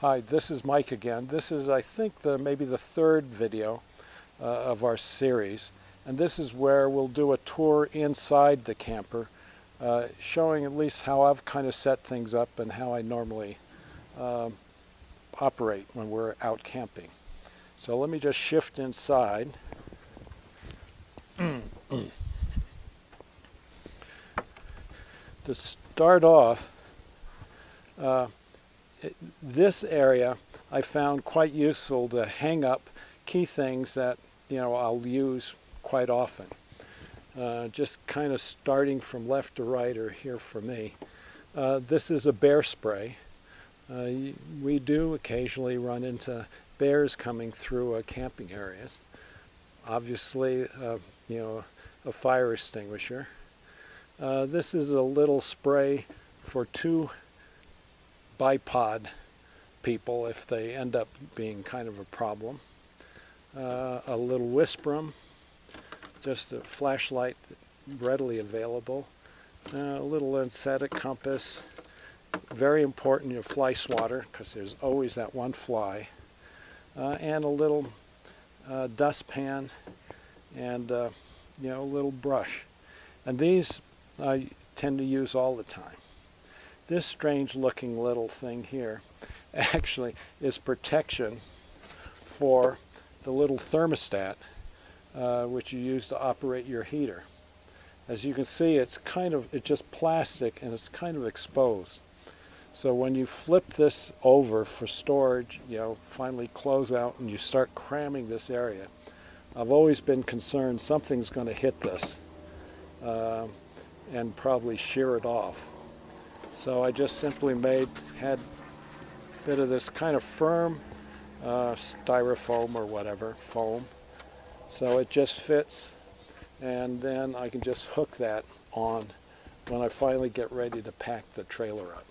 Hi, this is Mike again. This is, I think, maybe the third video of our series. And this is where we'll do a tour inside the camper, showing at least how I've kind of set things up and how I normally operate when we're out camping. So let me just shift inside. To start off, this area I found quite useful to hang up key things that I'll use quite often. Just kind of starting from left to right, or here for me. This is a bear spray. We do occasionally run into bears coming through camping areas. Obviously, a fire extinguisher. This is a little spray for two bipod people if they end up being kind of a problem. A little whisprum, just a flashlight readily available. A little anesthetic compass, very important, your fly swatter, because there's always that one fly. And a little dustpan and a little brush. And these I tend to use all the time. This strange looking little thing here actually is protection for the little thermostat which you use to operate your heater. As you can see, it's just plastic and it's kind of exposed. So when you flip this over for storage, finally close out and you start cramming this area, I've always been concerned something's going to hit this and probably shear it off. So I just simply had a bit of this kind of firm styrofoam or whatever, foam. So it just fits, and then I can just hook that on when I finally get ready to pack the trailer up.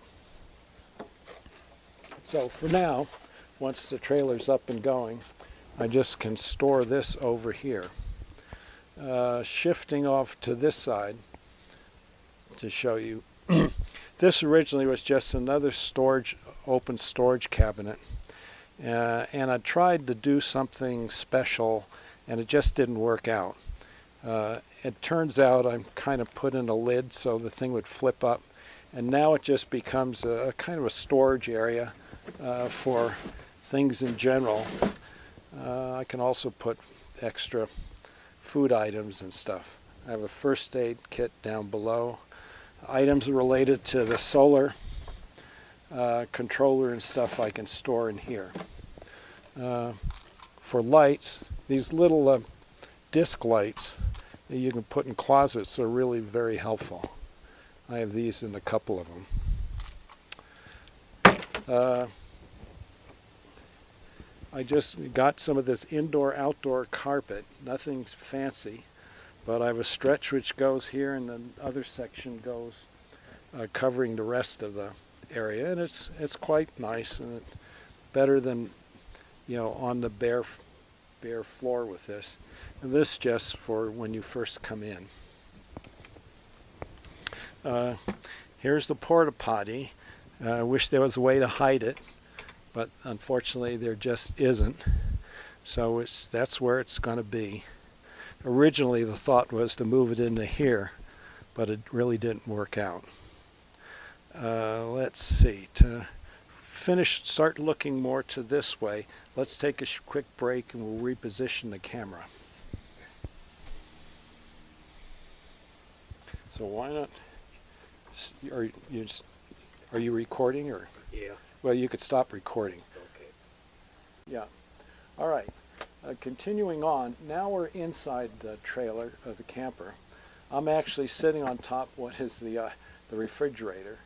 So for now, once the trailer's up and going, I just can store this over here. Shifting off to this side to show you. This originally was just another open storage cabinet, and I tried to do something special and it just didn't work out. It turns out I'm kind of put in a lid so the thing would flip up, and now it just becomes a kind of a storage area for things in general. I can also put extra food items and stuff. I have a first aid kit down below. Items related to the solar controller and stuff I can store in here. For lights, these little disc lights that you can put in closets are really very helpful. I have these in a couple of them. I just got some of this indoor-outdoor carpet. Nothing's fancy, but I have a stretch which goes here, and the other section goes covering the rest of the area, and it's quite nice, and better than on the bare floor with this. And this just for when you first come in. Here's the porta potty. I wish there was a way to hide it, but unfortunately there just isn't. So that's where it's going to be. Originally the thought was to move it into here, but it really didn't work out. Let's see, to start looking more to this way, let's take a quick break and we'll reposition the camera. So why not, are you recording, or? Yeah. Well, you could stop recording. Okay. Yeah. All right. Continuing on, now we're inside the trailer of the camper. I'm actually sitting on top what is the refrigerator.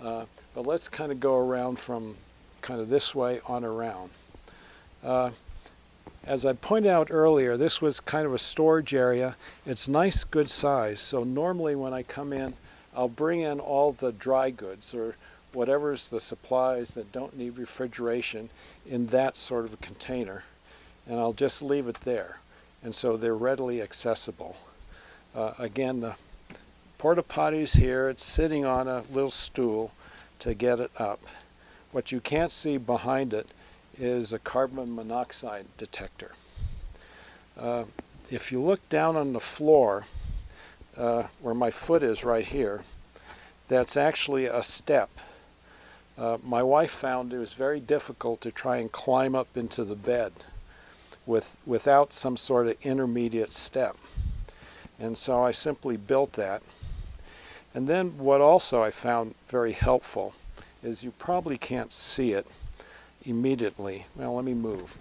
But let's kind of go around from kind of this way on around. As I pointed out earlier, this was kind of a storage area. It's nice, good size. So normally when I come in, I'll bring in all the dry goods or whatever's the supplies that don't need refrigeration in that sort of a container, and I'll just leave it there. And so they're readily accessible. Again, the porta potty's here. It's sitting on a little stool to get it up. What you can't see behind it is a carbon monoxide detector. If you look down on the floor, where my foot is right here, that's actually a step. My wife found it was very difficult to try and climb up into the bed without some sort of intermediate step. And so I simply built that. And then what also I found very helpful is you probably can't see it immediately. Well, let me move.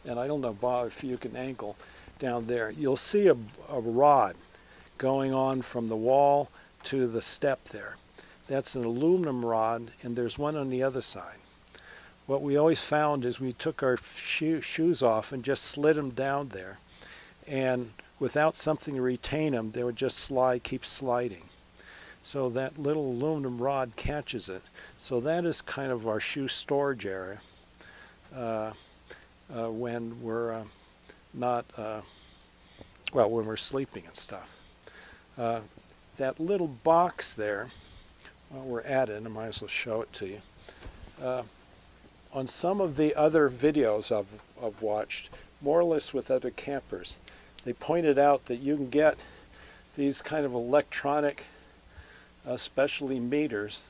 And I don't know, Bob, if you can angle down there. You'll see a rod going on from the wall to the step there. That's an aluminum rod, and there's one on the other side. What we always found is we took our shoes off and just slid them down there. And without something to retain them, they would just keep sliding. So that little aluminum rod catches it. So that is kind of our shoe storage area when we're when we're sleeping and stuff. That little box there, while we're at it, I might as well show it to you. On some of the other videos I've watched, more or less with other campers, they pointed out that you can get these kind of electronic specialty meters,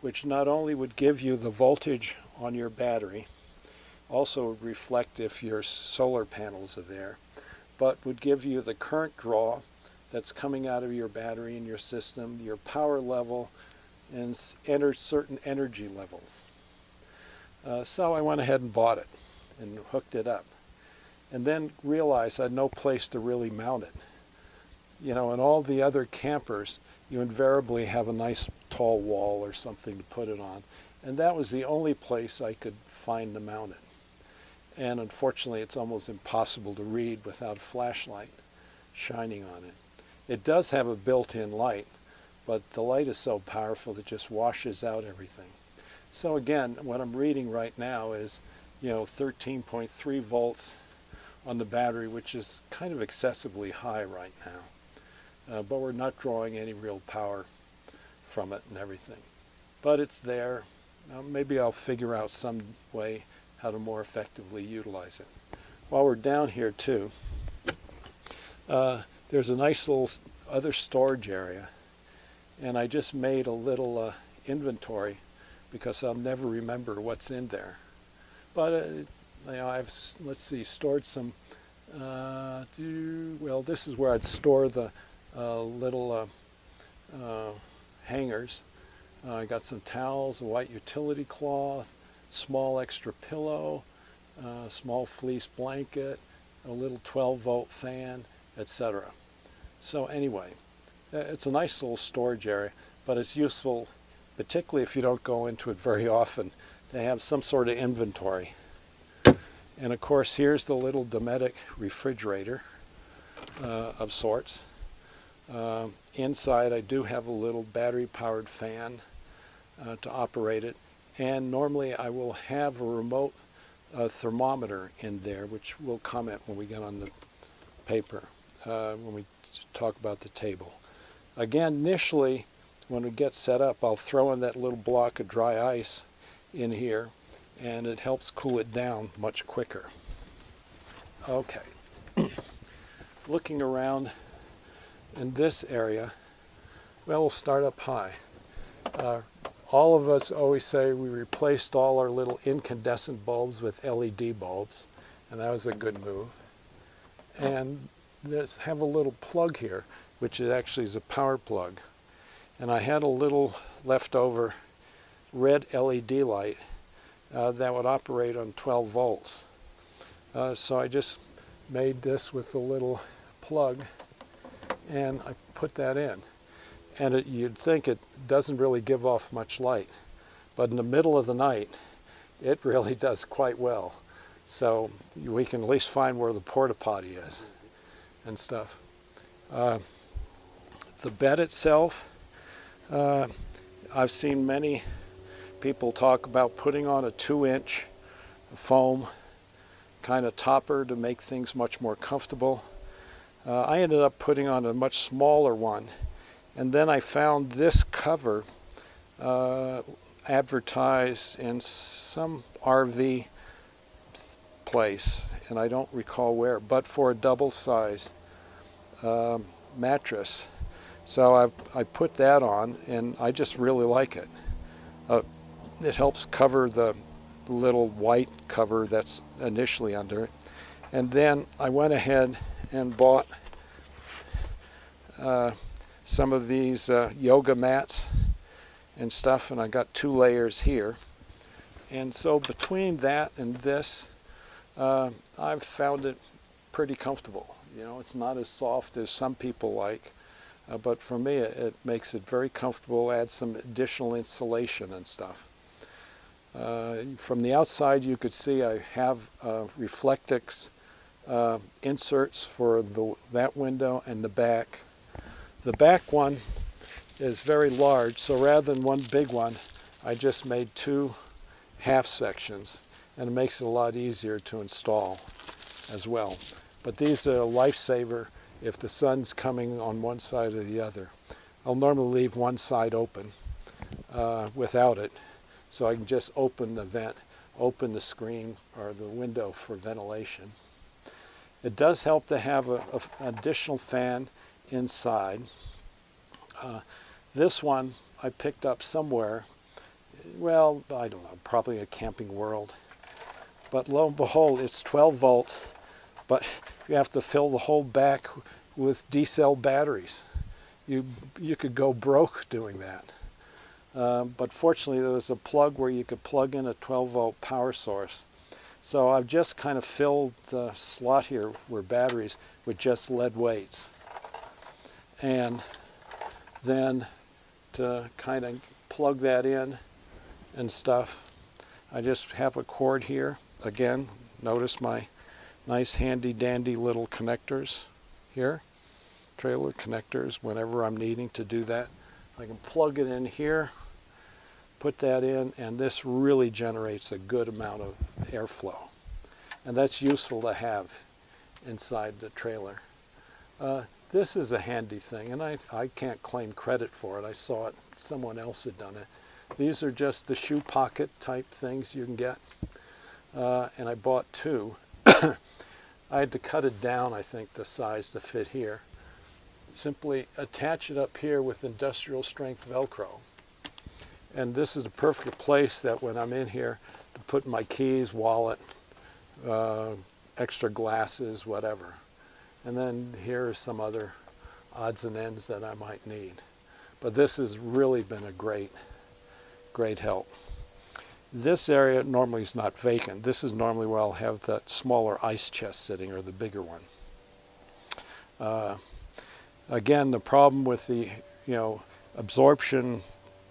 which not only would give you the voltage on your battery, also reflect if your solar panels are there, but would give you the current draw that's coming out of your battery in your system, your power level, and enter certain energy levels. So I went ahead and bought it and hooked it up, and then realized I had no place to really mount it. You know, in all the other campers, you invariably have a nice tall wall or something to put it on, and that was the only place I could find to mount it. And unfortunately, it's almost impossible to read without a flashlight shining on it. It does have a built-in light, but the light is so powerful it just washes out everything. So again, what I'm reading right now is, 13.3 volts on the battery, which is kind of excessively high right now. But we're not drawing any real power from it and everything. But it's there. Maybe I'll figure out some way how to more effectively utilize it. While we're down here too, there's a nice little other storage area, and I just made a little inventory because I'll never remember what's in there. But I've, stored some, this is where I'd store the little hangers. I got some towels, a white utility cloth, small extra pillow, small fleece blanket, a little 12-volt fan, etc. So anyway, it's a nice little storage area, but it's useful, particularly if you don't go into it very often, to have some sort of inventory. And of course, here's the little Dometic refrigerator of sorts. Inside, I do have a little battery-powered fan to operate it, and normally I will have a remote thermometer in there, which we'll comment when we get on the paper, when we talk about the table. Again, initially, when we get set up, I'll throw in that little block of dry ice in here, and it helps cool it down much quicker. Okay. Looking around in this area, well, we'll start up high. All of us always say we replaced all our little incandescent bulbs with LED bulbs, and that was a good move. And have a little plug here, which actually is a power plug. And I had a little leftover red LED light that would operate on 12 volts. So I just made this with a little plug, and I put that in. And you'd think it doesn't really give off much light, but in the middle of the night, it really does quite well. So we can at least find where the porta potty is and stuff. The bed itself, I've seen many people talk about putting on a 2-inch foam kind of topper to make things much more comfortable. I ended up putting on a much smaller one, and then I found this cover advertised in some RV place, and I don't recall where, but for a double-sized mattress. So I put that on, and I just really like it. It helps cover the little white cover that's initially under it. And then I went ahead and bought some of these yoga mats and stuff, and I got 2 layers here. And so between that and this, I've found it pretty comfortable. You know, it's not as soft as some people like, but for me it makes it very comfortable, adds some additional insulation and stuff. From the outside you could see I have Reflectix inserts for that window and the back. The back one is very large, so rather than one big one, I just made 2 half sections, and it makes it a lot easier to install as well. But these are a lifesaver if the sun's coming on one side or the other. I'll normally leave one side open without it, so I can just open the vent, open the screen or the window for ventilation. It does help to have an additional fan inside. This one I picked up somewhere, well, I don't know, probably a Camping World. But lo and behold, it's 12 volts, but you have to fill the whole back with D-cell batteries. You could go broke doing that. But fortunately there was a plug where you could plug in a 12-volt power source. So I've just kind of filled the slot here where batteries with just lead weights. And then to kind of plug that in and stuff, I just have a cord here. Again, notice my nice handy dandy little connectors here, trailer connectors, whenever I'm needing to do that. I can plug it in here, put that in, and this really generates a good amount of airflow. And that's useful to have inside the trailer. This is a handy thing, and I can't claim credit for it. I saw it, someone else had done it. These are just the shoe pocket type things you can get. And I bought 2. I had to cut it down, I think, the size to fit here. Simply attach it up here with industrial strength Velcro. And this is the perfect place that when I'm in here to put my keys, wallet, extra glasses, whatever. And then here are some other odds and ends that I might need. But this has really been a great help. This area normally is not vacant. This is normally where I'll have that smaller ice chest sitting, or the bigger one. Again, the problem with the absorption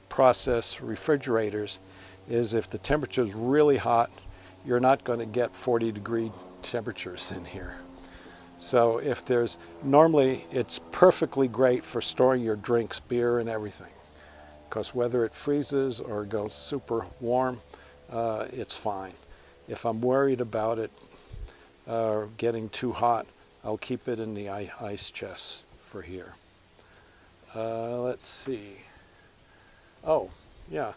process refrigerators is if the temperature is really hot, you're not going to get 40-degree temperatures in here. So if normally it's perfectly great for storing your drinks, beer and everything, because whether it freezes or goes super warm, it's fine. If I'm worried about it getting too hot, I'll keep it in the ice chest for here. Let's see. Oh, yeah.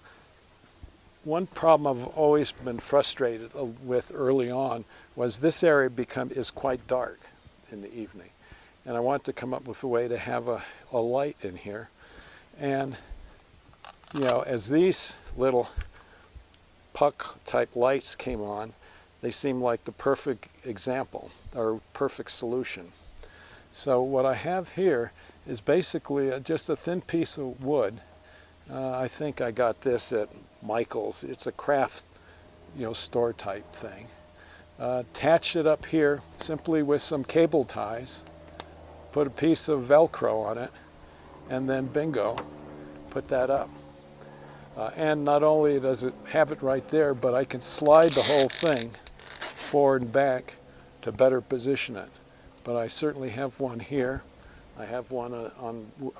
One problem I've always been frustrated with early on was this area is quite dark in the evening. And I want to come up with a way to have a light in here. And, as these little puck type lights came on, they seemed like the perfect example, or perfect solution. So what I have here is basically just a thin piece of wood. I think I got this at Michael's. It's a craft, store type thing. Attach it up here simply with some cable ties, put a piece of Velcro on it, and then bingo, put that up. And not only does it have it right there, but I can slide the whole thing forward and back to better position it. But I certainly have one here. I have one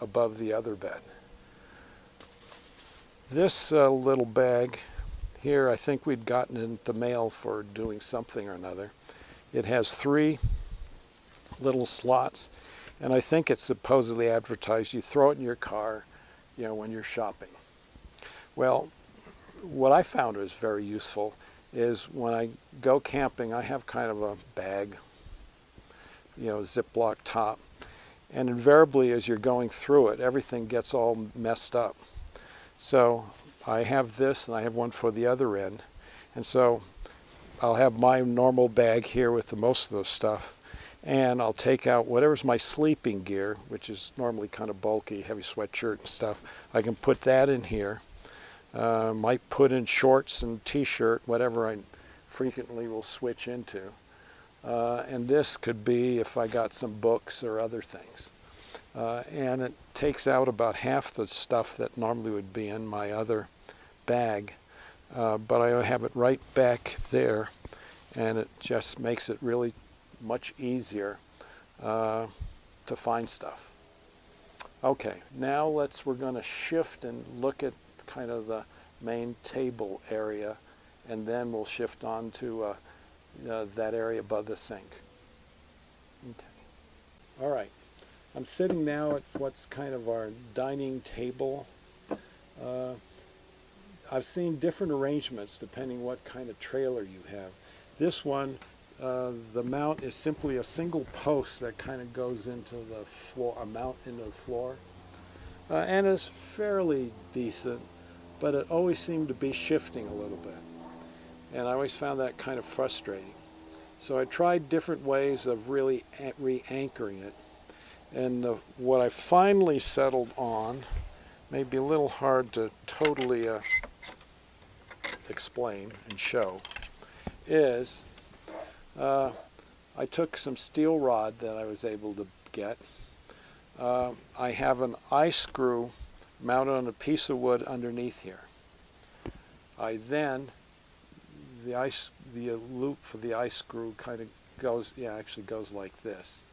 above the other bed. This little bag here, I think we'd gotten in the mail for doing something or another. It has 3 little slots, and I think it's supposedly advertised. You throw it in your car, when you're shopping. Well, what I found was very useful is when I go camping, I have kind of a bag, Ziploc top, and invariably as you're going through it, everything gets all messed up. So I have this and I have one for the other end, and so I'll have my normal bag here with the most of the stuff, and I'll take out whatever's my sleeping gear, which is normally kind of bulky, heavy sweatshirt and stuff. I can put that in here. Might put in shorts and t-shirt, whatever I frequently will switch into. And this could be if I got some books or other things. And it takes out about half the stuff that normally would be in my other bag. But I have it right back there, and it just makes it really much easier to find stuff. Okay, now we're going to shift and look at kind of the main table area, and then we'll shift on to that area above the sink. Okay. All right, I'm sitting now at what's kind of our dining table. I've seen different arrangements depending what kind of trailer you have. This one, the mount is simply a single post that kind of goes into the floor, a mount into the floor, and is fairly decent, but it always seemed to be shifting a little bit, and I always found that kind of frustrating. So I tried different ways of really re-anchoring it, and what I finally settled on, may be a little hard to totally explain and show, is I took some steel rod that I was able to get. I have an eye screw mounted on a piece of wood underneath here. I then, the loop for the eye screw kind of actually goes like this.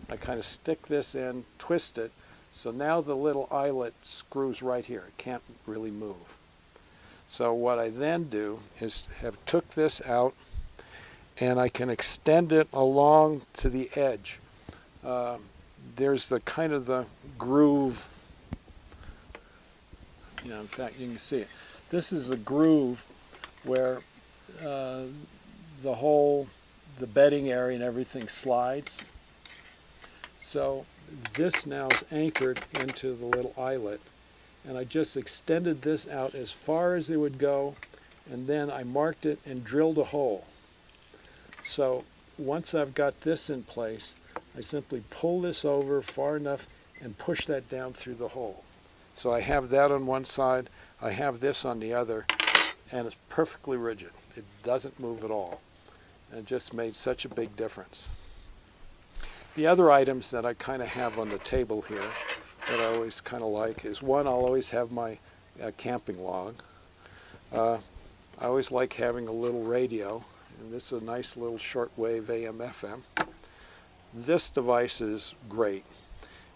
I kind of stick this in, twist it, so now the little eyelet screws right here. It can't really move. So what I then do is took this out, and I can extend it along to the edge. There's the kind of the groove. In fact, you can see it. This is the groove where the bedding area and everything slides. So this now is anchored into the little eyelet, and I just extended this out as far as it would go, and then I marked it and drilled a hole. So once I've got this in place, I simply pull this over far enough and push that down through the hole. So I have that on one side, I have this on the other, and it's perfectly rigid. It doesn't move at all. And it just made such a big difference. The other items that I kind of have on the table here that I always kind of like is, one, I'll always have my camping log. I always like having a little radio, and this is a nice little shortwave AM/FM. This device is great.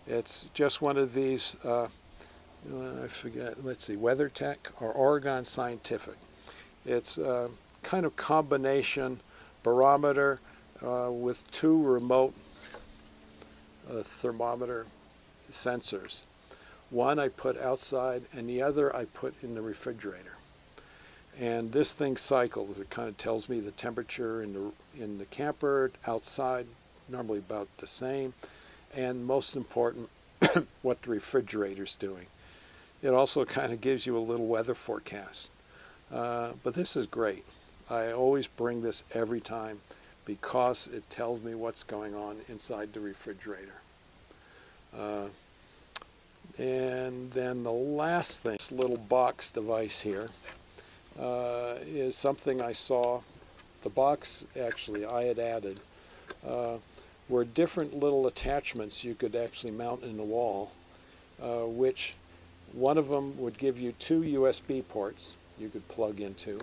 It's just one of these, I forget, let's see, WeatherTech or Oregon Scientific. It's a kind of combination barometer with two remote thermometer sensors. One I put outside, and the other I put in the refrigerator. And this thing cycles. It kind of tells me the temperature in the camper, outside, normally about the same, and most important, what the refrigerator's doing. It also kind of gives you a little weather forecast. But this is great. I always bring this every time because it tells me what's going on inside the refrigerator. And then the last thing, this little box device here, is something I saw. The box, actually, I had added, were different little attachments you could actually mount in the wall, which one of them would give you two USB ports you could plug into.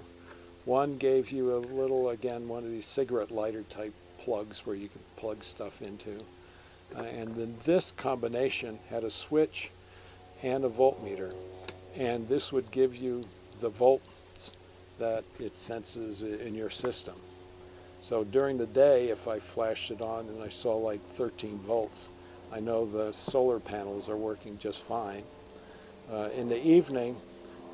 One gave you a little, again, one of these cigarette lighter type plugs where you could plug stuff into. And then this combination had a switch and a voltmeter. And this would give you the volts that it senses in your system. So during the day, if I flashed it on and I saw like 13 volts, I know the solar panels are working just fine. In the evening,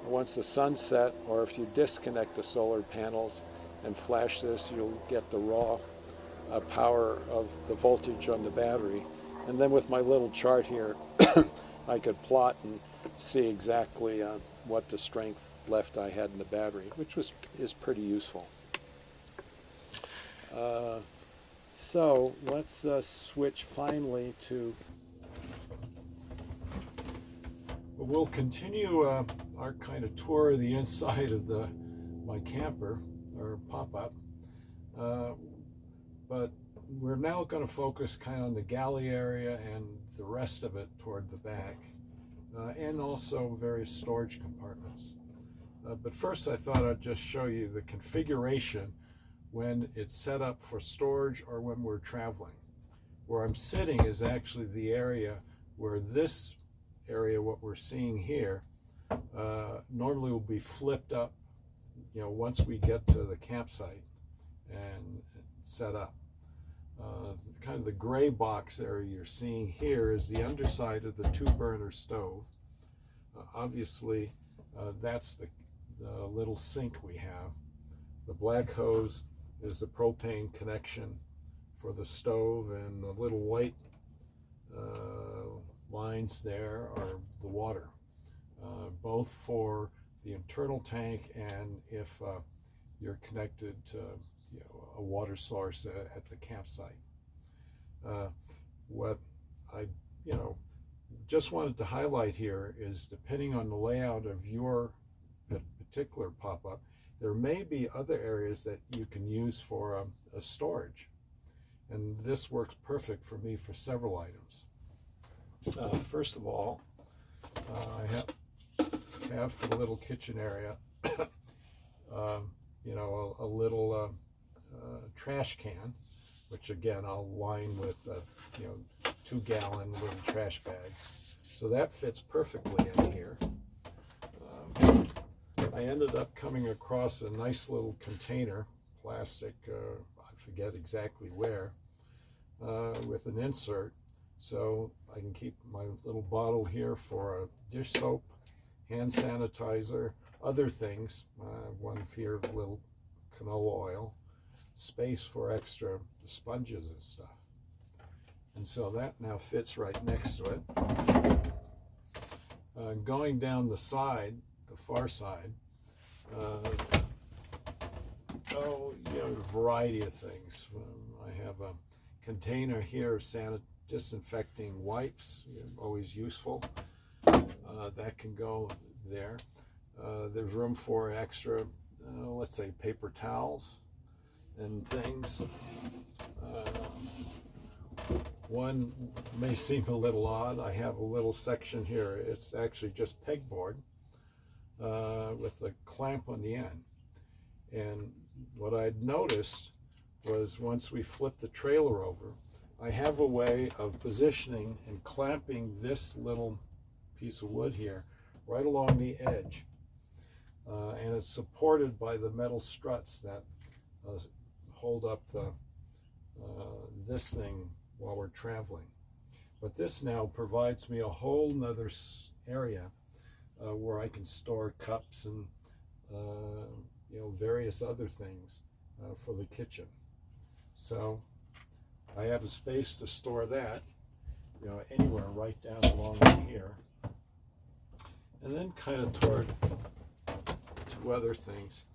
once the sun's set, or if you disconnect the solar panels and flash this, you'll get the raw power of the voltage on the battery. And then with my little chart here, I could plot and see exactly what the strength left I had in the battery, which is pretty useful. So let's switch finally to. We'll continue our kind of tour of the inside of my camper, or Popup, but we're now going to focus kind of on the galley area and the rest of it toward the back, and also various storage compartments. But first I thought I'd just show you the configuration when it's set up for storage or when we're traveling. Where I'm sitting is actually the area where this area, what we're seeing here, normally will be flipped up, once we get to the campsite and set up. Kind of the gray box area you're seeing here is the underside of the 2-burner stove. Obviously, that's the little sink we have. The black hose is the propane connection for the stove, and the little white lines there are the water, both for the internal tank and if you're connected to a water source at the campsite. What I just wanted to highlight here is, depending on the layout of your particular Popup, there may be other areas that you can use for a storage, and this works perfect for me for several items. First of all, I have for the little kitchen area, a little trash can, which again I'll line with 2-gallon little trash bags. So that fits perfectly in here. I ended up coming across a nice little container, plastic, I forget exactly where, with an insert, so I can keep my little bottle here for a dish soap, hand sanitizer, other things, one here of little canola oil, space for extra sponges and stuff. And so that now fits right next to it. Going down the side, the far side, a variety of things. I have a container here of disinfecting wipes, always useful. That can go there. There's room for extra, let's say, paper towels and things. One may seem a little odd. I have a little section here. It's actually just pegboard with a clamp on the end. And what I'd noticed was, once we flip the trailer over, I have a way of positioning and clamping this little piece of wood here right along the edge. And it's supported by the metal struts that hold up this thing while we're traveling. But this now provides me a whole nother area where I can store cups and various other things for the kitchen. So I have a space to store that, anywhere right down along here. And then kind of toward 2 other things.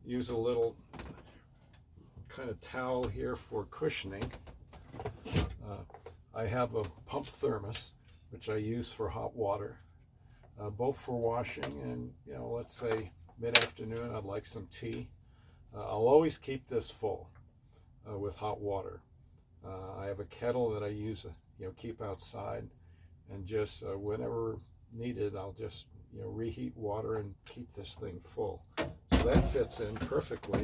Use a little kind of towel here for cushioning. I have a pump thermos, which I use for hot water, both for washing and, let's say mid-afternoon I'd like some tea. I'll always keep this full with hot water. I have a kettle that I use, keep outside, and just whenever needed, I'll just reheat water and keep this thing full. So that fits in perfectly.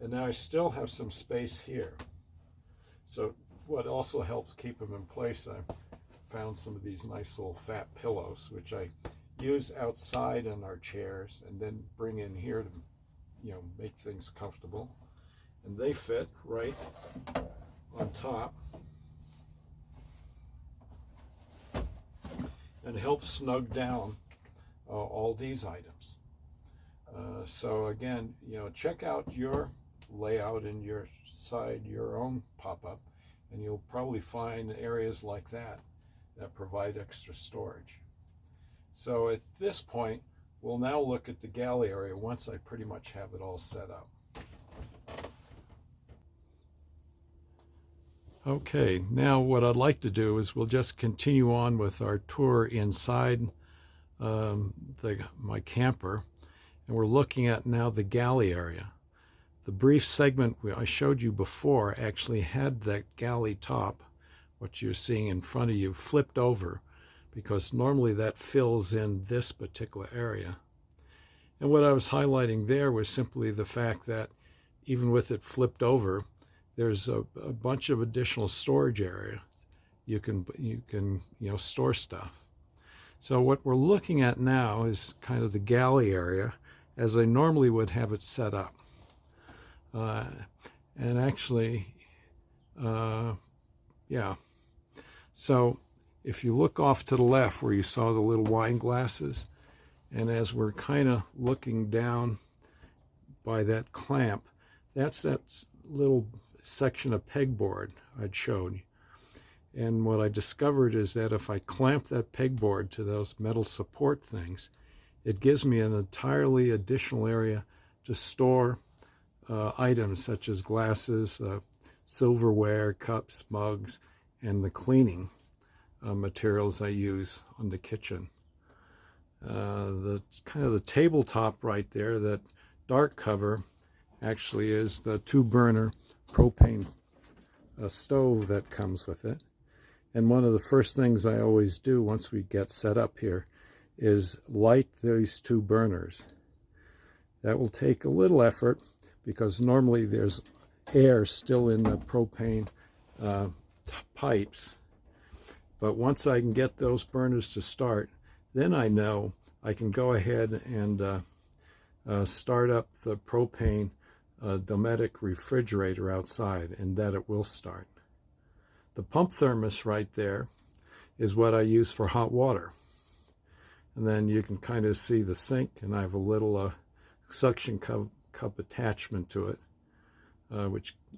And now I still have some space here. So what also helps keep them in place, I found some of these nice little fat pillows, which I use outside in our chairs and then bring in here to make things comfortable. And they fit right on top and help snug down all these items. So again, check out your layout in your own pop-up, and you'll probably find areas like that provide extra storage. So at this point, we'll now look at the galley area once I pretty much have it all set up. Okay, now what I'd like to do is we'll just continue on with our tour inside my camper, and we're looking at now the galley area. The brief segment I showed you before actually had that galley top, what you're seeing in front of you, flipped over, because normally that fills in this particular area. And what I was highlighting there was simply the fact that even with it flipped over, there's a bunch of additional storage area. You can store stuff. So what we're looking at now is kind of the galley area as I normally would have it set up. And actually, yeah. So if you look off to the left where you saw the little wine glasses, and as we're kind of looking down by that clamp, that's that little section of pegboard I'd showed you. And what I discovered is that if I clamp that pegboard to those metal support things, it gives me an entirely additional area to store items such as glasses, silverware, cups, mugs, and the cleaning materials I use on the kitchen. The kind of the tabletop right there, that dark cover, actually is the 2-burner propane stove that comes with it. And one of the first things I always do once we get set up here is light these 2 burners. That will take a little effort because normally there's air still in the propane pipes. But once I can get those burners to start, then I know I can go ahead and start up the propane Dometic refrigerator outside, and that it will start. The pump thermos right there is what I use for hot water. And then you can kind of see the sink, and I have a little suction cup attachment to it,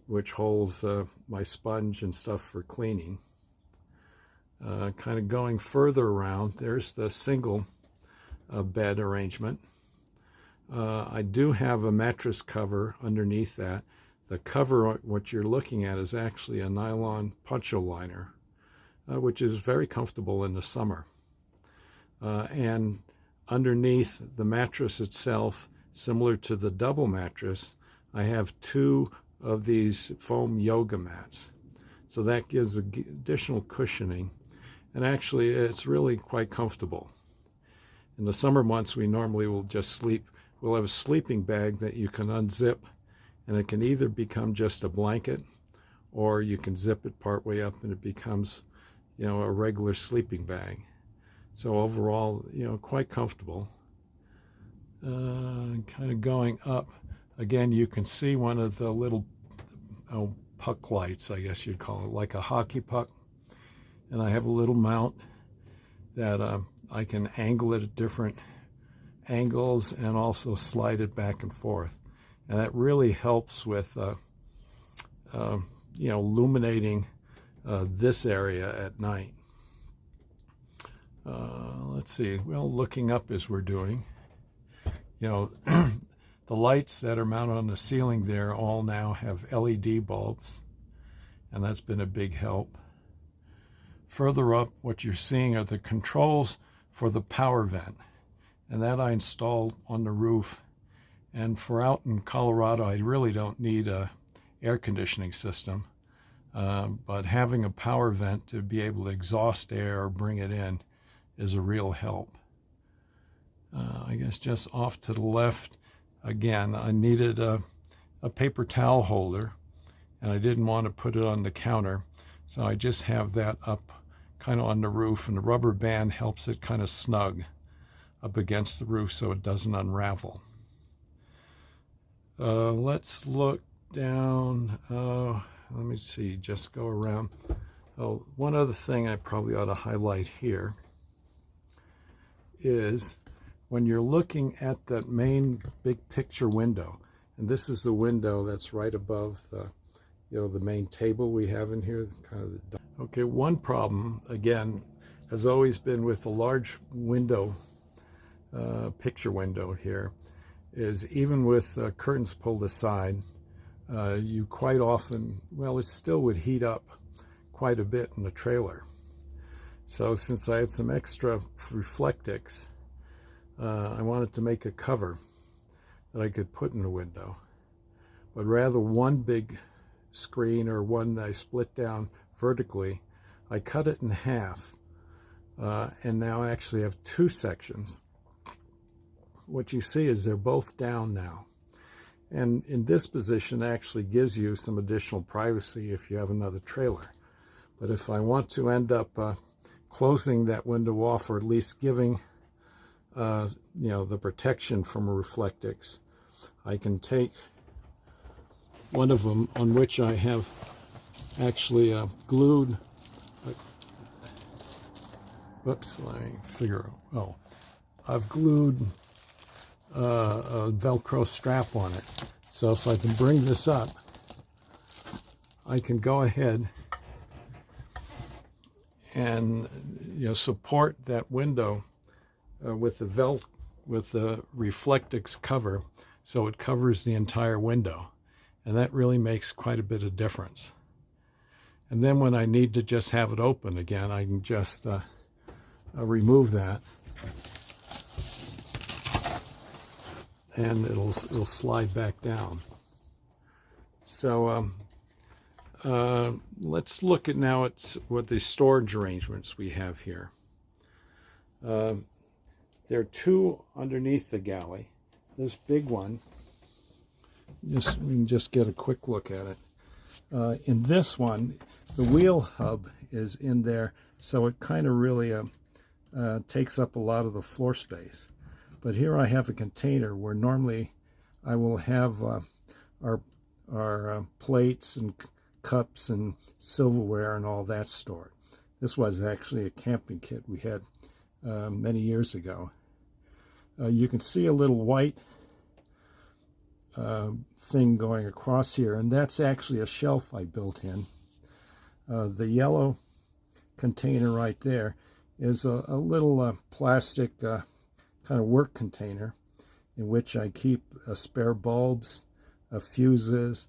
which holds my sponge and stuff for cleaning. Kind of going further around, there's the single bed arrangement. I do have a mattress cover underneath that. The cover, what you're looking at, is actually a nylon poncho liner, which is very comfortable in the summer. And underneath the mattress itself, similar to the double mattress, I have 2 of these foam yoga mats. So that gives additional cushioning. And actually, it's really quite comfortable. In the summer months, we normally will just sleep. We'll have a sleeping bag that you can unzip, and it can either become just a blanket, or you can zip it partway up and it becomes, a regular sleeping bag. So overall, quite comfortable. Kind of going up, again, you can see one of the little puck lights, I guess you'd call it, like a hockey puck. And I have a little mount that I can angle it at different angles and also slide it back and forth. And that really helps with, illuminating this area at night. Let's see, well, looking up as we're doing, the lights that are mounted on the ceiling there all now have LED bulbs, and that's been a big help. Further up, what you're seeing are the controls for the power vent, and that I installed on the roof. And for out in Colorado, I really don't need a air conditioning system, but having a power vent to be able to exhaust air or bring it in is a real help. I guess just off to the left, again, I needed a paper towel holder, and I didn't want to put it on the counter, so I just have that up kind of on the roof, and the rubber band helps it kind of snug up against the roof so it doesn't unravel. Let's look down. Let me see, just go around. Oh, one other thing I probably ought to highlight here is when you're looking at that main big picture window, and this is the window that's right above the, the main table we have in here, okay, one problem, again, has always been with the large window, picture window here, is even with curtains pulled aside, you quite often, well, it still would heat up quite a bit in the trailer. So since I had some extra Reflectix, I wanted to make a cover that I could put in the window, but rather one big screen or one that I split down vertically, I cut it in half, and now I actually have two sections. What you see is they're both down now. And in this position actually gives you some additional privacy if you have another trailer. But if I want to end up closing that window off, or at least giving the protection from a Reflectix, I can take one of them on which I have actually glued, whoops, let me figure out, I've glued a Velcro strap on it. So if I can bring this up, I can go ahead and support that window with the Reflectix cover, so it covers the entire window, and that really makes quite a bit of difference. And then when I need to just have it open again, I can just remove that, and it'll slide back down. So let's look at now at what the storage arrangements we have here. There are two underneath the galley. This big one, we can just get a quick look at it. In this one, the wheel hub is in there, so it kind of really takes up a lot of the floor space. But here I have a container where normally I will have our plates and cups and silverware and all that stored. This was actually a camping kit we had many years ago. You can see a little white thing going across here, and that's actually a shelf I built in. The yellow container right there is a little plastic kind of work container in which I keep spare bulbs, fuses,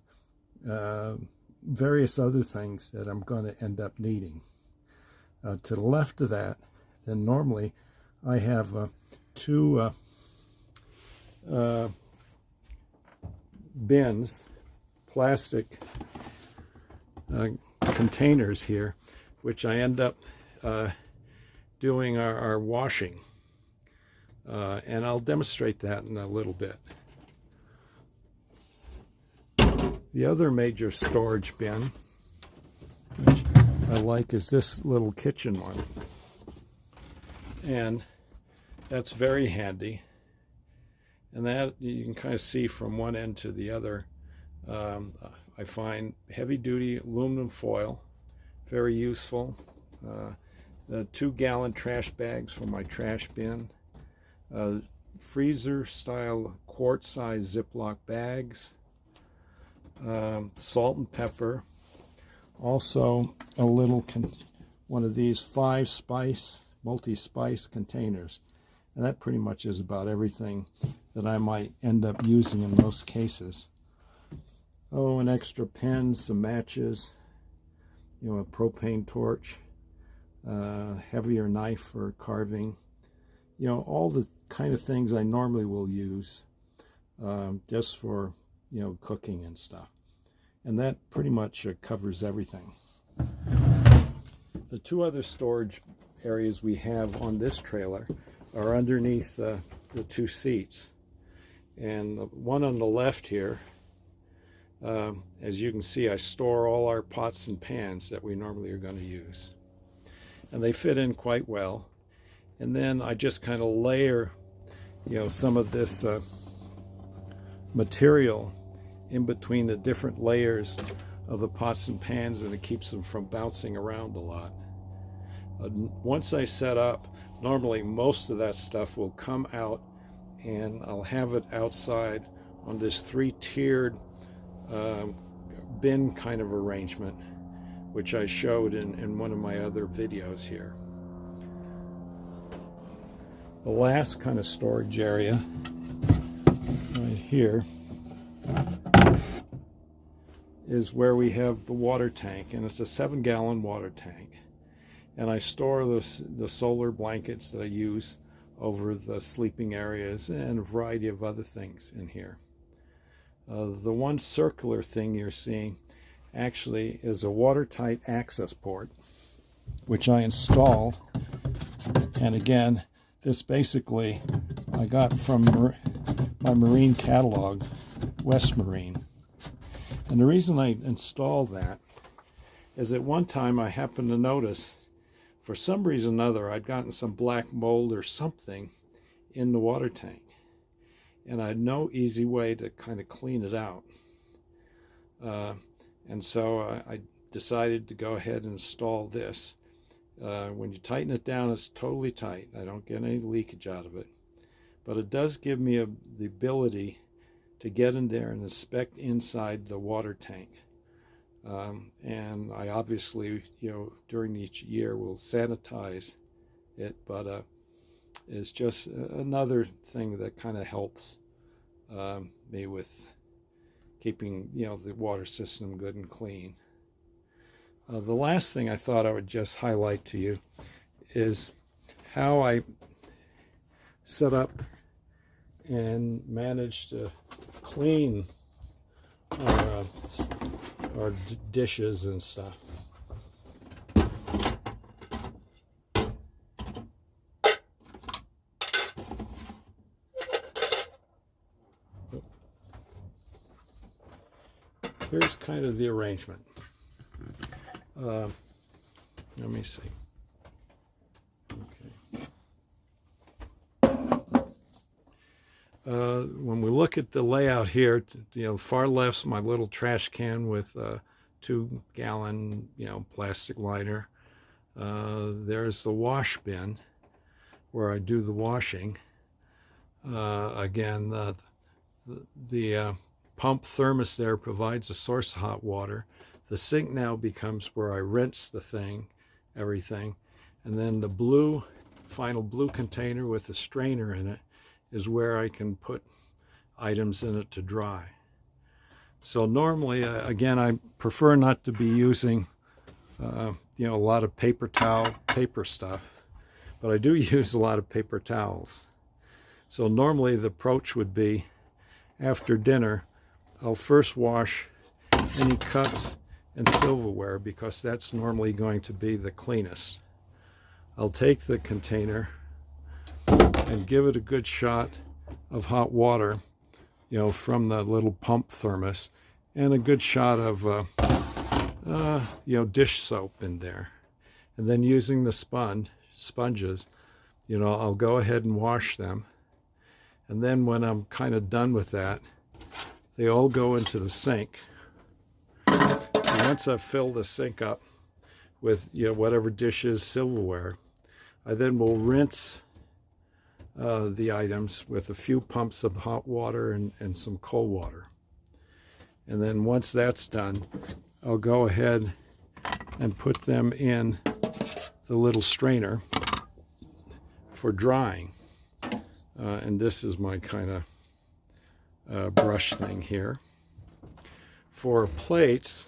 various other things that I'm going to end up needing. To the left of that, then normally I have two bins, plastic containers here, which I end up doing our washing. And I'll demonstrate that in a little bit. The other major storage bin, which I like, is this little kitchen one. And that's very handy. And that you can kind of see from one end to the other. I find heavy-duty aluminum foil very useful. The 2-gallon trash bags for my trash bin. Freezer-style quart-size Ziploc bags. Salt and pepper. Also a little one of these 5-spice, multi-spice containers. And that pretty much is about everything that I might end up using in most cases. Oh, an extra pen, some matches, a propane torch, heavier knife for carving, all the kind of things I normally will use just for, cooking and stuff. And that pretty much covers everything. The two other storage areas we have on this trailer are underneath the two seats. And the one on the left here, as you can see, I store all our pots and pans that we normally are going to use. And they fit in quite well. And then I just kind of layer, some of this material in between the different layers of the pots and pans, and it keeps them from bouncing around a lot. Once I set up, normally most of that stuff will come out and I'll have it outside on this three-tiered bin kind of arrangement, which I showed in one of my other videos here. The last kind of storage area right here is where we have the water tank, and it's a 7-gallon water tank, and I store the solar blankets that I use over the sleeping areas and a variety of other things in here. The one circular thing you're seeing actually is a watertight access port, which I installed, and again, this basically I got from my marine catalog, West Marine. And the reason I installed that is at one time I happened to notice, for some reason or other, I'd gotten some black mold or something in the water tank. And I had no easy way to kind of clean it out. And so I decided to go ahead and install this. When you tighten it down, it's totally tight. I don't get any leakage out of it. But it does give me the ability to get in there and inspect inside the water tank. And I obviously, during each year will sanitize it, but it's just another thing that kind of helps me with keeping, the water system good and clean. The last thing I thought I would just highlight to you is how I set up and managed to clean our dishes and stuff. Here's kind of the arrangement. Let me see. Okay. When we look at the layout here, far left's my little trash can with a 2-gallon, plastic liner. There's the wash bin where I do the washing. Again, the pump thermos there provides a source of hot water. The sink now becomes where I rinse everything. And then the final blue container with the strainer in it is where I can put items in it to dry. So normally, again, I prefer not to be using, a lot of paper stuff, but I do use a lot of paper towels. So normally the approach would be, after dinner, I'll first wash any cups and silverware because that's normally going to be the cleanest. I'll take the container and give it a good shot of hot water, from the little pump thermos, and a good shot of, dish soap in there. And then using the sponges, I'll go ahead and wash them. And then when I'm kind of done with that, they all go into the sink. And once I've filled the sink up with, whatever dishes, silverware, I then will rinse the items with a few pumps of hot water and some cold water. And then once that's done, I'll go ahead and put them in the little strainer for drying. And this is my kind of brush thing here. For plates,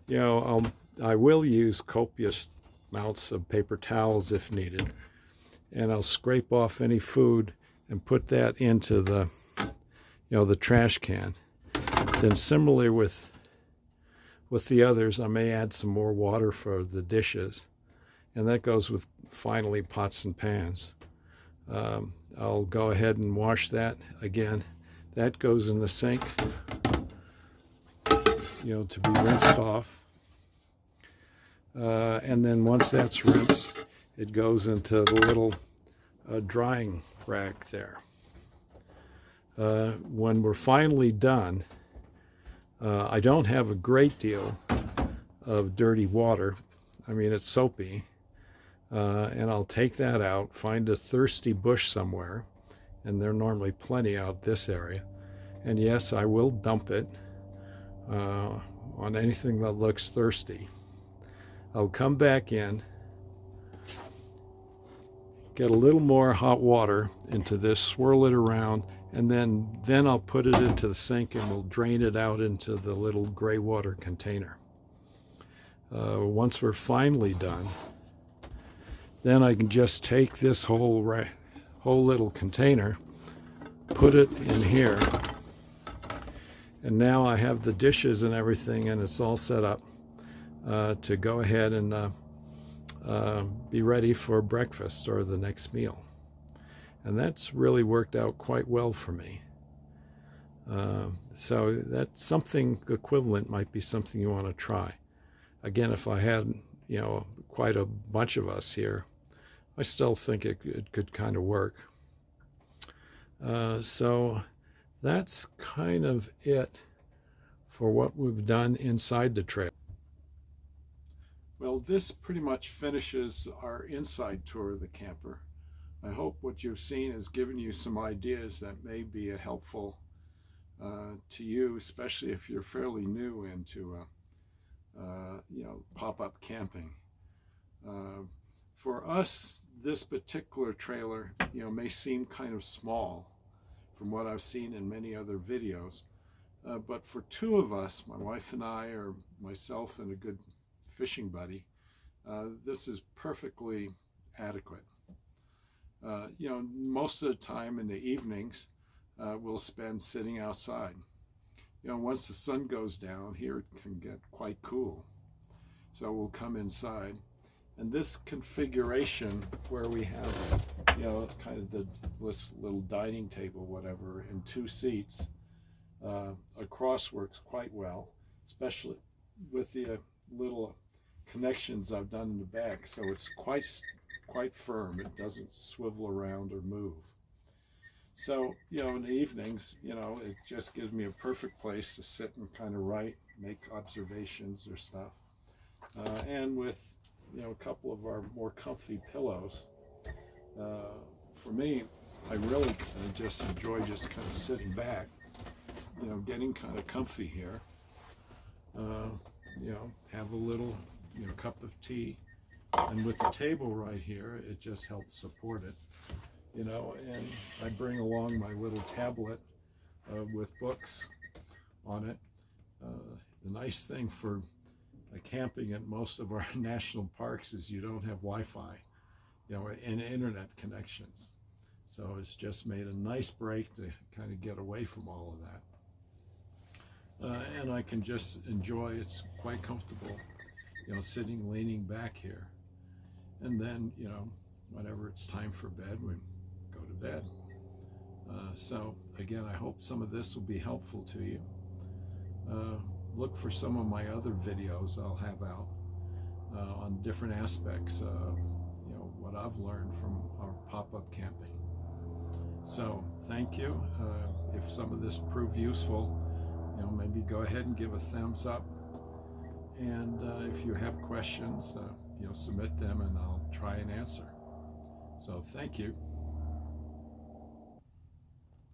I will use copious amounts of paper towels if needed, and I'll scrape off any food and put that into the trash can. Then similarly with the others, I may add some more water for the dishes, and that goes with finally pots and pans. I'll go ahead and wash that again. That goes in the sink, to be rinsed off. And then once that's rinsed, it goes into the little drying rack there. When we're finally done, I don't have a great deal of dirty water. I mean, it's soapy. And I'll take that out, find a thirsty bush somewhere, and there are normally plenty out this area. And yes, I will dump it on anything that looks thirsty. I'll come back in, get a little more hot water into this, swirl it around, and then I'll put it into the sink and we'll drain it out into the little gray water container. Once we're finally done, then I can just take this whole little container, put it in here, and now I have the dishes and everything, and it's all set up to go ahead and be ready for breakfast or the next meal. And that's really worked out quite well for me. So that's something equivalent might be something you want to try. Again, if I had, quite a bunch of us here, I still think it could kind of work. So that's kind of it for what we've done inside the trailer. Well, this pretty much finishes our inside tour of the camper. I hope what you've seen has given you some ideas that may be helpful to you, especially if you're fairly new into pop-up camping. For us, this particular trailer, may seem kind of small from what I've seen in many other videos, but for two of us, my wife and I, or myself and a good fishing buddy, this is perfectly adequate. Most of the time in the evenings, we'll spend sitting outside. Once the sun goes down here, it can get quite cool. So we'll come inside. And this configuration where we have, kind of this little dining table, whatever, and two seats, across works quite well, especially with the little connections I've done in the back. So it's quite firm. It doesn't swivel around or move. So, in the evenings, it just gives me a perfect place to sit and kind of write, make observations or stuff. And with, a couple of our more comfy pillows. For me, I really just enjoy just kind of sitting back, getting kind of comfy here. Have a little, cup of tea. And with the table right here, it just helps support it. And I bring along my little tablet with books on it. The nice thing for camping at most of our national parks is you don't have Wi-Fi, and internet connections. So it's just made a nice break to kind of get away from all of that. And I can just enjoy, it's quite comfortable, sitting, leaning back here. And then, whenever it's time for bed, we go to bed. So again, I hope some of this will be helpful to you. Look for some of my other videos I'll have out on different aspects of what I've learned from our pop-up camping. So thank you. If some of this proved useful, maybe go ahead and give a thumbs up. And if you have questions, submit them and I'll try and answer. So thank you.